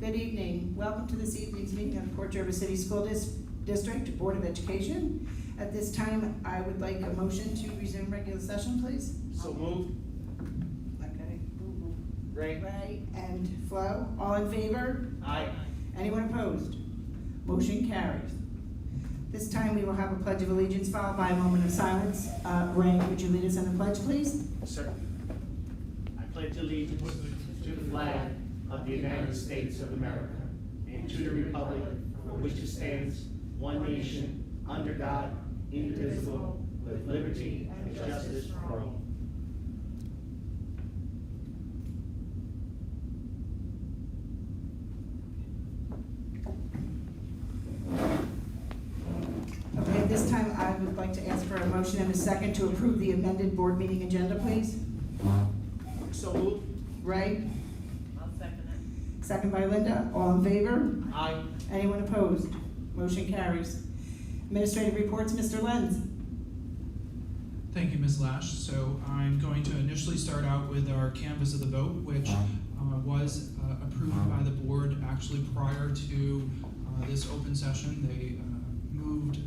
Good evening. Welcome to this evening's meeting of the Port Jervis City School District Board of Education. At this time, I would like a motion to resume regular session, please. So moved. Okay. Ray. Ray and Flo, all in favor? Aye. Anyone opposed? Motion carries. This time we will have a pledge of allegiance followed by a moment of silence. Ray, would you lead us in the pledge, please? Sir. I pledge allegiance to the flag of the United States of America and to the republic for which it stands, one nation, under God, indivisible, with liberty and justice for all. Okay, at this time I would like to ask for a motion and a second to approve the amended board meeting agenda, please. So moved. Ray? I'll second it. Second by Linda. All in favor? Aye. Anyone opposed? Motion carries. Administrative reports, Mr. Lenz. Thank you, Ms. Lash. So I'm going to initially start out with our canvass of the vote, which was approved by the board actually prior to this open session. They moved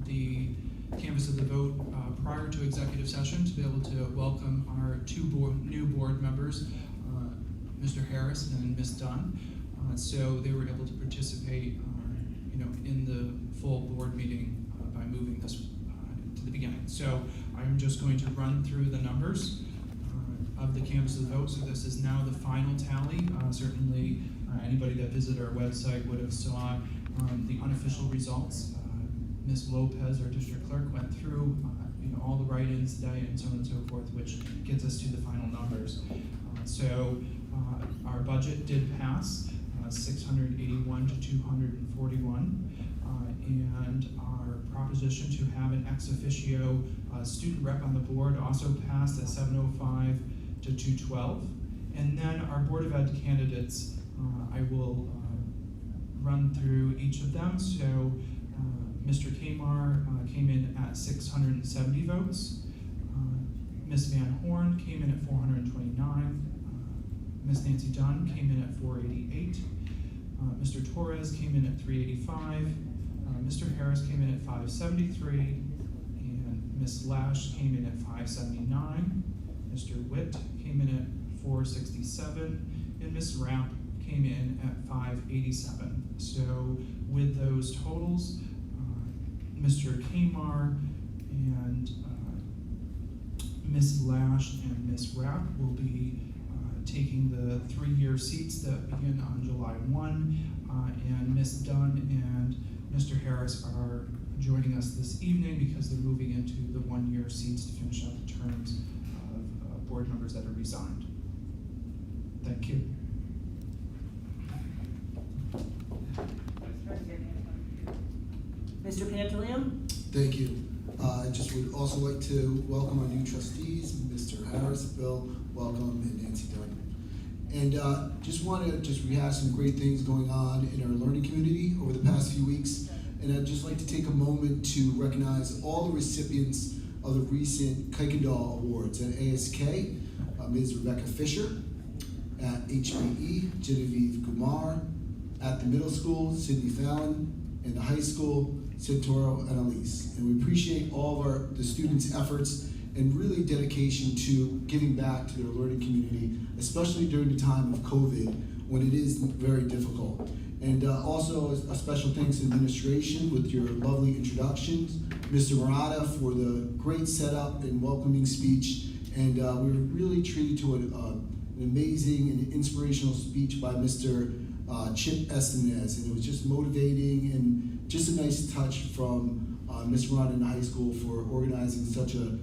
the canvass of the vote prior to executive session to be able to welcome our two new board members, Mr. Harris and Ms. Dunn. So they were able to participate in the full board meeting by moving this to the beginning. So I'm just going to run through the numbers of the canvass of the vote. So this is now the final tally. Certainly anybody that visited our website would have saw the unofficial results. Ms. Lopez, our district clerk, went through all the write-ins today and so on and so forth, which gets us to the final numbers. So our budget did pass 681 to 241, and our proposition to have an ex officio student rep on the board also passed at 705 to 212. And then our Board of Ed candidates, I will run through each of them. So Mr. Kamar came in at 670 votes. Ms. Van Horn came in at 429. Ms. Nancy Dunn came in at 488. Mr. Torres came in at 385. Mr. Harris came in at 573. And Ms. Lash came in at 579. Mr. Witt came in at 467. And Ms. Rapp came in at 587. So with those totals, Mr. Kamar and Ms. Lash and Ms. Rapp will be taking the 3-year seats that begin on July 1, and Ms. Dunn and Mr. Harris are joining us this evening because they're moving into the 1-year seats to finish out the terms of board members that are resigned. Thank you. Mr. Pantaleon? Thank you. I just would also like to welcome our new trustees, Mr. Harris, Bill, welcome, and Nancy Dunn. And just want to rehash some great things going on in our learning community over the past few weeks. And I'd just like to take a moment to recognize all the recipients of the recent Kuykendall Awards at ASK, Ms. Rebecca Fisher, at HBE, Genevieve Kumar, at the middle school, Sydney Fallon, and the high school, Santoro and Elise. And we appreciate all of the students' efforts and really dedication to giving back to their learning community, especially during the time of COVID, when it is very difficult. And also a special thanks to administration with your lovely introductions, Mr. Murata for the great setup and welcoming speech, and we were really treated to an amazing and inspirational speech by Mr. Chip Estinez, and it was just motivating and just a nice touch from Ms. Murata in the high school for organizing such a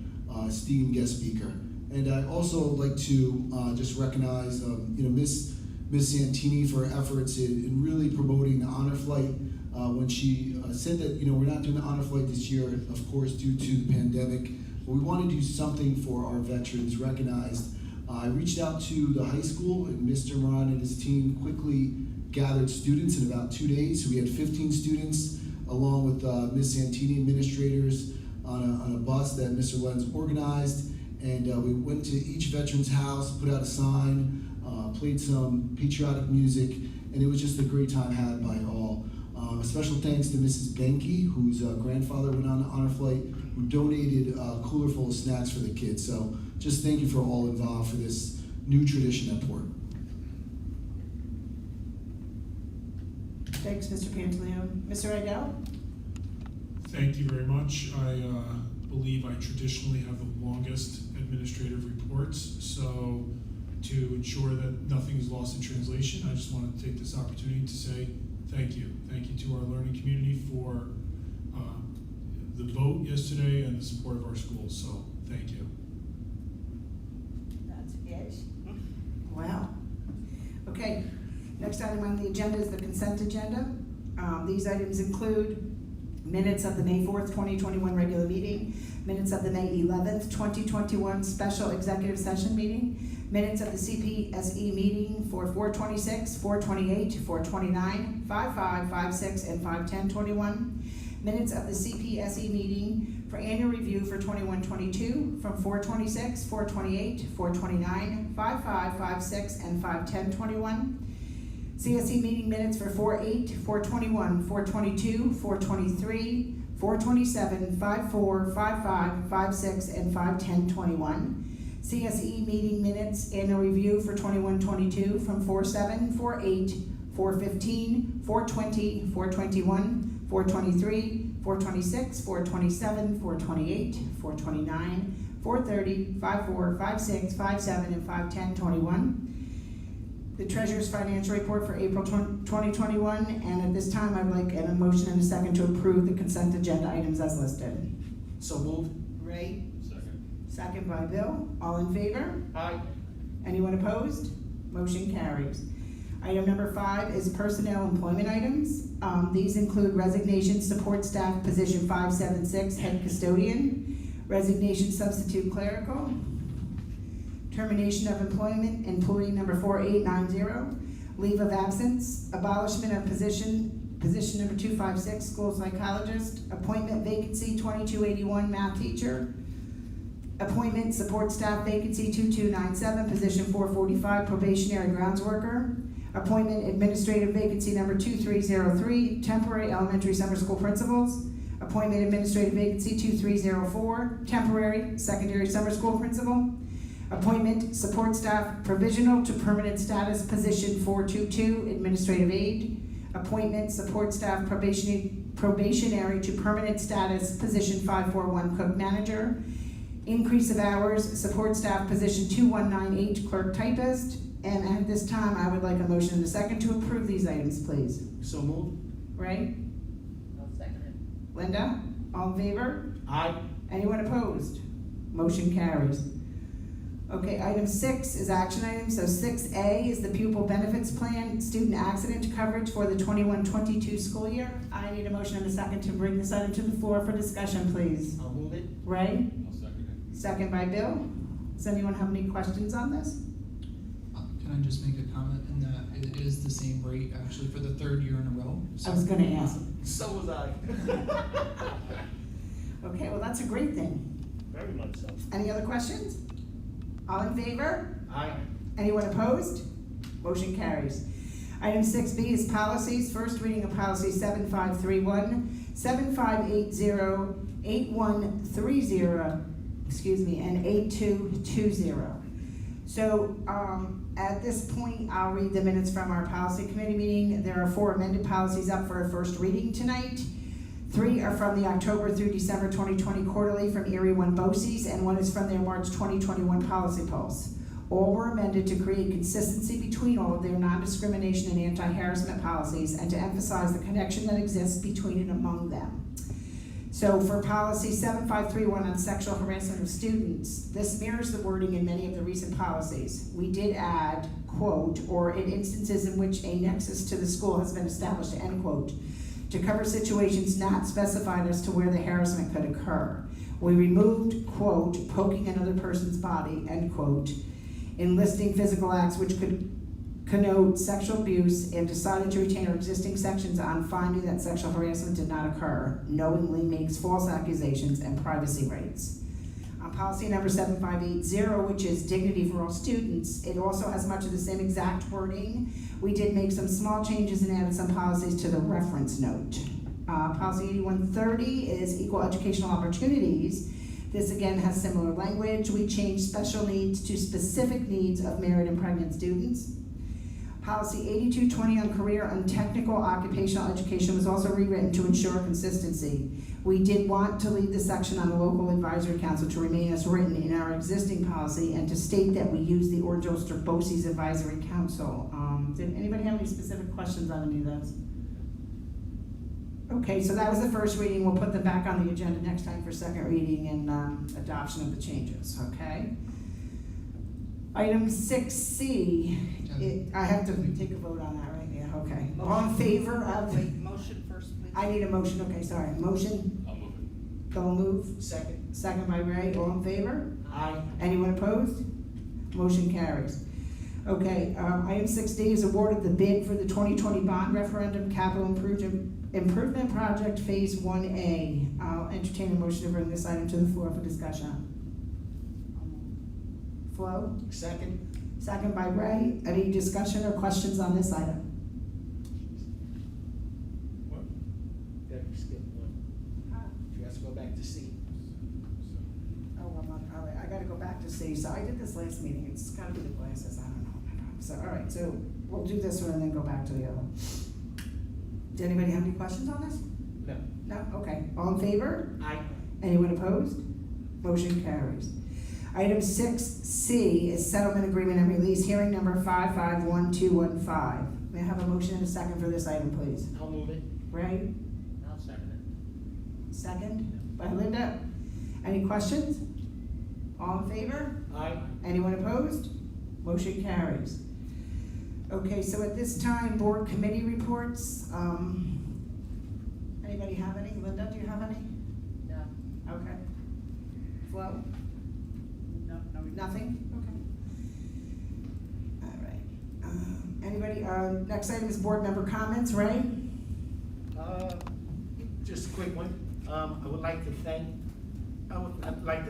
esteemed guest speaker. And I'd also like to just recognize Miss Santini for her efforts in really promoting the honor flight when she said that we're not doing the honor flight this year, of course, due to the pandemic, but we want to do something for our veterans recognized. I reached out to the high school, and Mr. Moran and his team quickly gathered students in about 2 days. So we had 15 students along with Ms. Santini administrators on a bus that Mr. Lenz organized, and we went to each veteran's house, put out a sign, played some patriotic music, and it was just a great time had by all. A special thanks to Mrs. Benke, whose grandfather went on the honor flight, who donated a cooler full of snacks for the kids. So just thank you for all involved for this new tradition at Port. Thanks, Mr. Pantaleone. Mr. Idell? Thank you very much. I believe I traditionally have the longest administrative reports, so to ensure that nothing is lost in translation, I just want to take this opportunity to say thank you. Thank you to our learning community for the vote yesterday and the support of our schools, so thank you. That's it. Wow. Okay, next item on the agenda is the consent agenda. These items include minutes of the May 4th, 2021 regular meeting, minutes of the May 11th, 2021 special executive session meeting, minutes of the CPSE meeting for 4/26, 4/28, 4/29, 5/5, 5/6, and 5/10/21, minutes of the CPSE meeting for annual review for 21-22 from 4/26, 4/28, 4/29, 5/5, 5/6, and 5/10/21. CSE meeting minutes for 4/8, 4/21, 4/22, 4/23, 4/27, 5/4, 5/5, 5/6, and 5/10/21. CSE meeting minutes annual review for 21-22 from 4/7, 4/8, 4/15, 4/20, 4/21, 4/23, 4/26, 4/27, 4/28, 4/29, 4/30, 5/4, 5/6, 5/7, and 5/10/21. The Treasurer's Financial Report for April 2021, and at this time, I'd like a motion and a second to approve the consent agenda items as listed. So moved. Ray? Second. Second by Bill. All in favor? Aye. Anyone opposed? Motion carries. Item number 5 is personnel employment items. These include resignation support staff position 576, head custodian, resignation substitute clerical, termination of employment, employee number 4890, leave of absence, abolishment of position number 256, school psychologist, appointment vacancy 2281, math teacher, appointment support staff vacancy 2297, position 445, probationary grounds worker, appointment administrative vacancy number 2303, temporary elementary summer school principals, appointment administrative vacancy 2304, temporary secondary summer school principal, appointment support staff provisional to permanent status position 422, administrative aide, appointment support staff probationary to permanent status position 541, cook manager, increase of hours support staff position 2198, clerk typist. And at this time, I would like a motion and a second to approve these items, please. So moved. Ray? I'll second it. Linda? All in favor? Aye. Anyone opposed? Motion carries. Okay, item 6 is action item. So 6A is the pupil benefits plan, student accident coverage for the 21-22 school year. I need a motion and a second to bring this item to the floor for discussion, please. I'll move it. Ray? I'll second it. Second by Bill. Does anyone have any questions on this? Can I just make a comment in that it is the same rate actually for the 3rd year in a row? I was gonna ask. So was I. Okay, well, that's a great thing. Very much so. Any other questions? All in favor? Aye. Anyone opposed? Motion carries. Item 6B is policies. First reading of policy 7531, 7580, 8130, and 8220. So, at this point, I'll read the minutes from our policy committee meeting. There are 4 amended policies up for a first reading tonight. 3 are from the October through December 2020 quarterly from Erie 1 BOCES, and 1 is from their March 2021 policy pulse. All were amended to create consistency between all of their non-discrimination and anti-harassment policies and to emphasize the connection that exists between and among them. So for policy 7531 on sexual harassment of students, this mirrors the wording in many of the recent policies. We did add, quote, or in instances in which a nexus to the school has been established, end quote, to cover situations not specified as to where the harassment could occur. We removed, quote, poking another person's body, end quote, in listing physical acts which could connote sexual abuse, and decided to retain our existing sections on finding that sexual harassment did not occur, knowingly makes false accusations, and privacy rights. Policy number 7580, which is dignity for all students, it also has much of the same exact wording. We did make some small changes and added some policies to the reference note. Policy 8130 is equal educational opportunities. This again has similar language. We changed special needs to specific needs of married and pregnant students. Policy 8220 on career and technical occupational education was also rewritten to ensure consistency. We did want to leave the section on the local advisory council to remain as written in our existing policy and to state that we use the Orange Ulster BOCES Advisory Council. Did anybody have any specific questions on any of those? Okay, so that was the first reading. We'll put them back on the agenda next time for second reading and adoption of the changes, okay? Item 6C, I have to take a vote on that, right? Yeah, okay. All in favor of? Wait, motion first, please. I need a motion, okay, sorry. Motion? I'll move it. Don't move. Second. Second by Ray, all in favor? Aye. Anyone opposed? Motion carries. Okay, item 6D is awarded the bid for the 2020 bond referendum capital improvement project phase 1A. I'll entertain a motion to bring this item to the floor for discussion. Flo? Second. Second by Ray. Any discussion or questions on this item? What? Debbie skipped one. She has to go back to C. Oh, I'm on, all right, I gotta go back to C. So I did this last meeting. It's gotta be the glasses. I don't know. So, all right, so we'll do this one and then go back to the other one. Does anybody have any questions on this? No. No? Okay. All in favor? Aye. Anyone opposed? Motion carries. Item 6C is settlement agreement and release, hearing number 551215. May I have a motion and a second for this item, please? I'll move it. Ray? I'll second Second by Linda. Any questions? All in favor? Aye. Anyone opposed? Motion carries. Okay, so at this time, board committee reports. Anybody have any? Linda, do you have any? it. No. Okay. Flo? No, no. Nothing? Okay. All right. Anybody, next item is board member comments. Ray? Just a quick one. I'd like to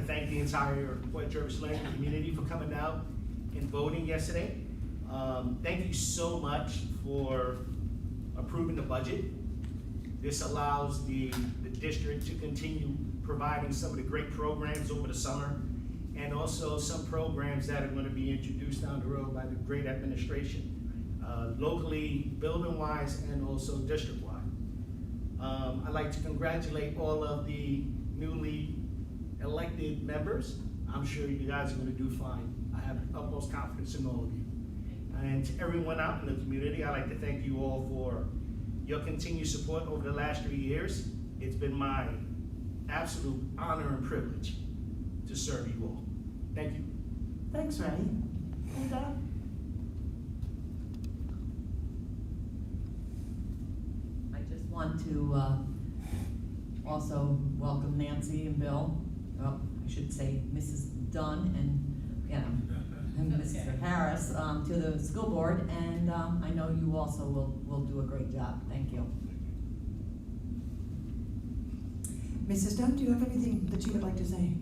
thank the entire Port Jervis Lake community for coming out and voting yesterday. Thank you so much for approving the budget. This allows the district to continue providing some of the great programs over the summer, and also some programs that are going to be introduced down the road by the great administration, locally, building-wise, and also district-wide. I'd like to congratulate all of the newly elected members. I'm sure you guys are going to do fine. I have utmost confidence in all of you. And to everyone out in the community, I'd like to thank you all for your continued support over the last 3 years. It's been my absolute honor and privilege to serve you all. Thank you. Thanks, Ray. Linda? I just want to also welcome Nancy and Bill, well, I should say Mrs. Dunn and Mrs. Harris to the school board, and I know you also will do a great job. Thank you. Mrs. Dunn, do you have anything that you would like to say?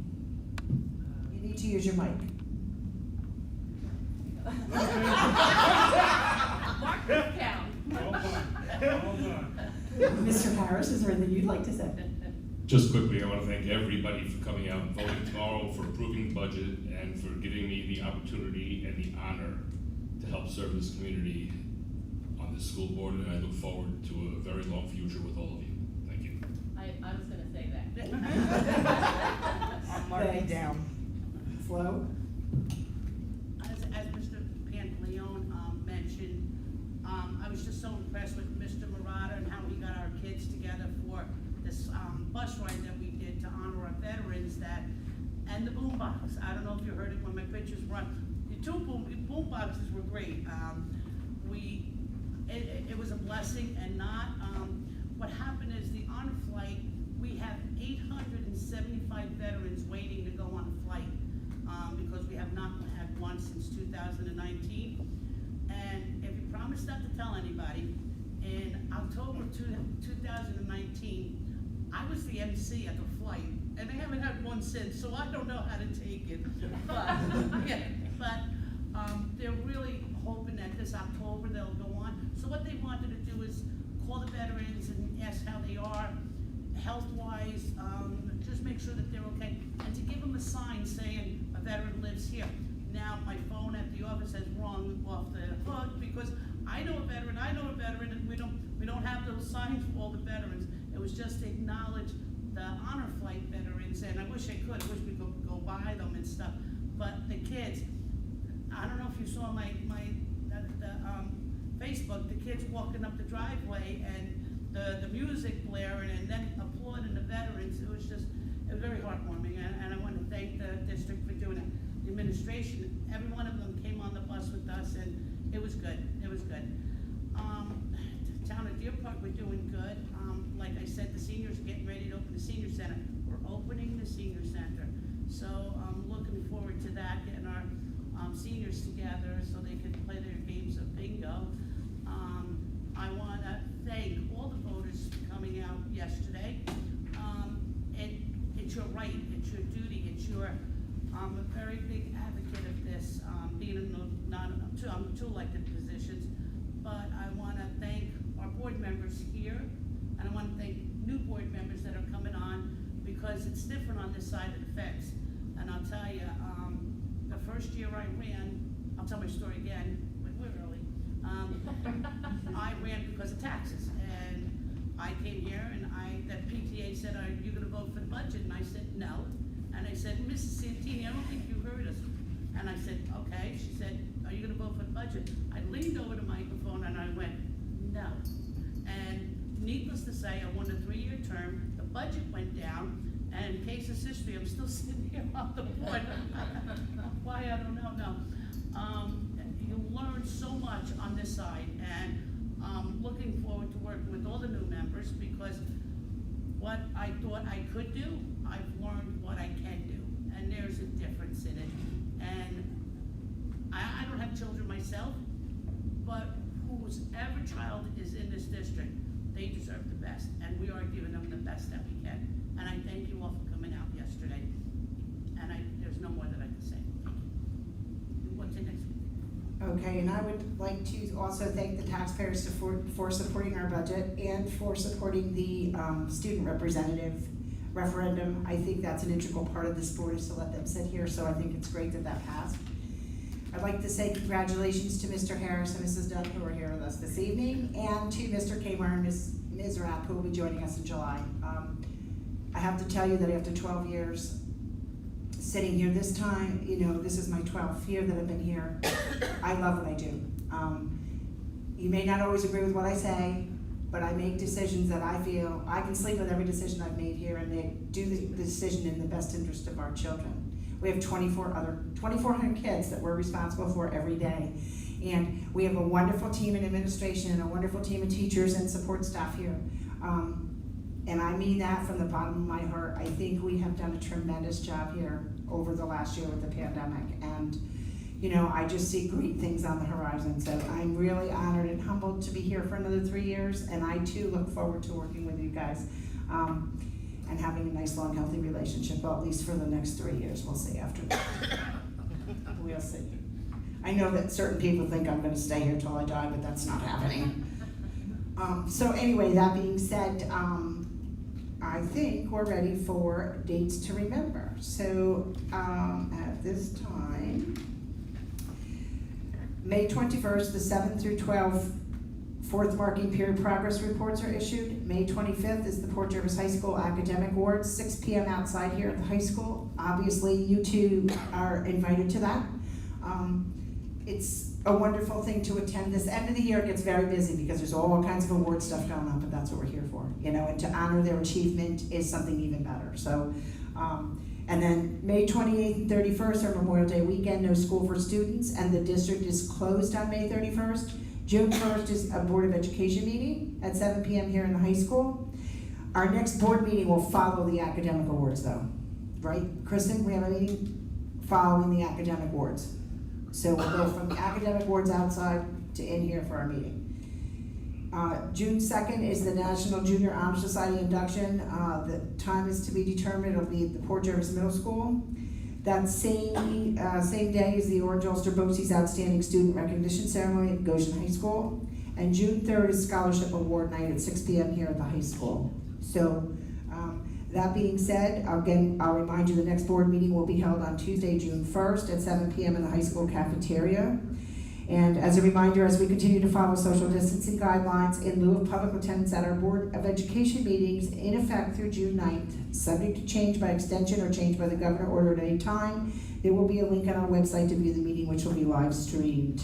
You need to use your mic. Mr. Harris, is there anything you'd like to say? Just quickly, I want to thank everybody for coming out and voting tomorrow, for approving the budget, and for giving me the opportunity and the honor to help serve this community on this school board, and I look forward to a very long future with all of you. Thank you. I was gonna say that. I'm marking down. Flo? As Mr. Pantaleone mentioned, I was just so impressed with Mr. Murata and how he got our kids together for this bus ride that we did to honor our veterans, and the boombox. I don't know if you heard it when my pictures were on. The two boom boxes were great. It was a blessing, and not, what happened is the honor flight, we have 875 veterans waiting to go on a flight, because we have not had one since 2019. And if you promise not to tell anybody, in October 2019, I was the MC at the flight, and I haven't had one since, so I don't know how to take it. But, yeah, they're really hoping that this October they'll go on. So what they wanted to do is call the veterans and ask how they are, health-wise, just make sure that they're okay, and to give them a sign saying a veteran lives here. Now, my phone at the office has rung off the hook because I know a veteran, and we don't have those signs for all the veterans. It was just to acknowledge the honor flight veterans, and I wish we could go by them and stuff. But the kids, I don't know if you saw my Facebook, the kids walking up the driveway and the music blaring and then applauding the veterans. It was very heartwarming, and I want to thank the district for doing it. The administration, every one of them came on the bus with us, and it was good. Town of Deer Park, we're doing good. Like I said, the seniors are getting ready to open the senior center. We're opening the senior center. So I'm looking forward to that, getting our seniors together so they can play their games of bingo. I want to thank all the voters for coming out yesterday. It's your right, it's your duty, I'm a very big advocate of this, being in two elected positions. But I want to thank our board members here, and I want to thank new board members that are coming on, because it's different on this side of the fence. And I'll tell you, the first year I ran, I'll tell my story again, we're early. I ran because of taxes, and I came here and the PTA said, "Are you going to vote for the budget?" And I said, "No." And I said, "Mrs. Santini, I don't think you heard us." And I said, "Okay." She said, "Are you going to vote for the budget?" I leaned over the microphone and I went, "No." And needless to say, I won a 3-year term. The budget went down, and case of history, I'm still sitting here on the board. Why, I don't know. No. You learn so much on this side, and looking forward to working with all the new members, because what I thought I could do, I've learned what I can do, and there's a difference in it. And I don't have children myself, but whoever child is in this district, they deserve the best, and we are giving them the best that we can. And I thank you all for coming out yesterday, and there's no more that I can say. Thank you. What's in next week? Okay, and I would like to also thank the taxpayers for supporting our budget and for supporting the student representative referendum. I think that's an integral part of this board, is to let them sit here, so I think it's great that passed. I'd like to say congratulations to Mr. Harris and Mrs. Dunn, who are here with us this evening, and to Mr. Kmart and Ms. Rapp, who will be joining us in July. I have to tell you that after 12 years sitting here this time, this is my 12th year that I've been here. I love what I do. You may not always agree with what I say, but I make decisions that I feel I can sleep with every decision I've made here, and they do the decision in the best interest of our children. We have 2,400 kids that we're responsible for every day. And we have a wonderful team in administration and a wonderful team of teachers and support staff here. And I mean that from the bottom of my heart. I think we have done a tremendous job here over the last year with the pandemic. And, I just see great things on the horizon. So I'm really honored and humbled to be here for another 3 years. And I too look forward to working with you guys. And having a nice, long, healthy relationship, well, at least for the next 3 years. We'll see after that. We'll see. I know that certain people think I'm gonna stay here till I die, but that's not happening. So anyway, that being said, I think we're ready for dates to remember. So at this time, May 21st, the 7th through 12th, fourth marking period progress reports are issued. May 25th is the Port Jervis High School Academic Awards, 6 p.m. outside here at the high school. Obviously, you two are invited to that. It's a wonderful thing to attend. This end of the year it gets very busy because there's all kinds of award stuff going on, but that's what we're here for, and to honor their achievement is something even better. So, and then May 28th and 31st are Memorial Day weekend, no school for students, and the district is closed on May 31st. June 1st is a Board of Education meeting at 7 p.m. here in the high school. Our next board meeting will follow the academic awards though, right? Kristen, we have a meeting following the academic awards. So we'll go from the academic awards outside to in here for our meeting. June 2nd is the National Junior Honor Society induction. The time is to be determined. It'll be at the Port Jervis Middle School. That same day is the Orange Ulster BOCES Outstanding Student Recognition Ceremony at Goshen High School. And June 3rd is Scholarship Award Night at 6 p.m. here at the high school. So, that being said, again, I'll remind you the next board meeting will be held on Tuesday, June 1st at 7 p.m. in the high school cafeteria. And as a reminder, as we continue to follow social distancing guidelines in lieu of public attendance at our Board of Education meetings in effect through June 9th, subject to change by extension or change by the governor order at any time, there will be a link on our website to view the meeting, which will be live streamed.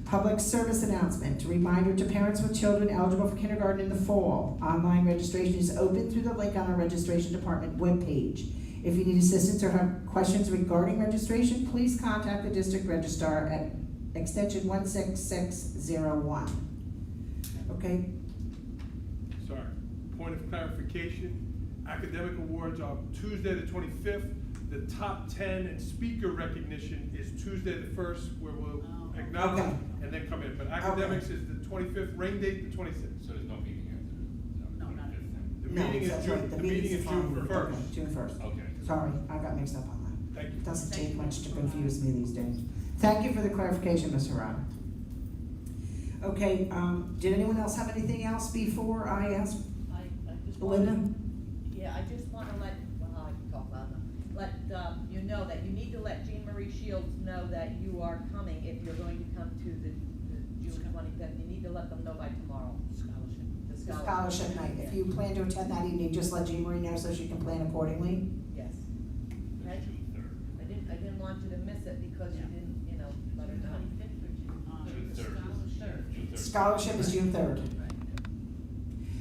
Public service announcement, reminder to parents with children eligible for kindergarten in the fall. Online registration is open through the link on our registration department webpage. If you need assistance or have questions regarding registration, please contact the district registrar at extension 16601. Okay, Sorry, point of clarification, academic awards are Tuesday the 25th. The top 10 and speaker recognition is Tuesday the 1st, where we'll acknowledge Okay. and then come in. But academics is the 25th, rain date the 26th. So there's no meeting after? No, not The no, meeting that's is right, June, the the meeting meeting's is the June following- 1st. okay, June 1st. Okay. Sorry, I got mixed up on that. Thank you. Doesn't take much to confuse me these days. Thank you for the clarification, Mr. Rod. Okay, did anyone else have anything else before I ask I just Linda? wanna, yeah, I just wanna let, well, I can talk loud enough. You know that you need to let Jean Marie Shields know that you are coming if you're going to come to the June 25th. You need to let them know by tomorrow. Scholarship. The Scholarship night? If you plan to attend that evening, just let Jean Marie know so she can plan accordingly. Yes. Okay? I didn't want you to miss it because you didn't, let her know. June 3rd. June 3rd. Scholarship is June 3rd.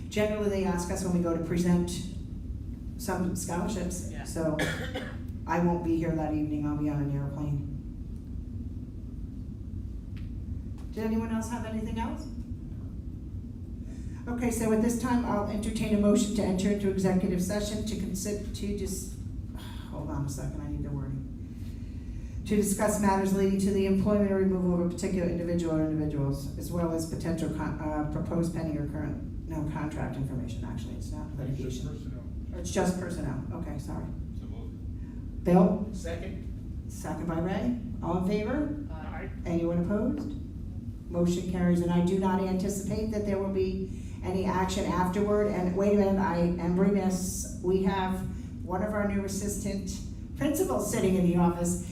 Generally, they ask us when we go to present some scholarships, Yeah. so I won't be here that evening, I'll be on an airplane. Did anyone else have anything else? Okay, so at this time, I'll entertain a motion to enter into executive session hold on a second, I need the wording. To discuss matters leading to the employment or removal of a particular individual or individuals, as well as potential proposed pending or current, contract information, actually, it's not It's just litigation. personnel. Or it's just personnel, okay, sorry. So moved. Bill, Second? second by Ray, all in favor? Aye. Anyone opposed? Motion carries, and I do not anticipate that there will be any action afterward. And wait a minute, I am remiss, we have one of our new assistant principals sitting in the office,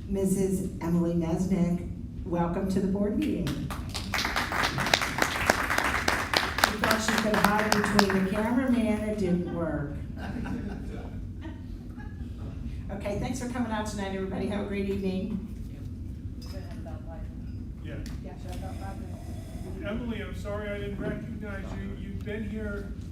Mrs. Emily Nesnick. Welcome to the board meeting. She thought she could hide between the cameraman, it didn't work. Okay, thanks for coming out tonight, everybody, have a great evening. Yeah. Yeah, shut up, Emily, I'm sorry I didn't recognize you. You've been here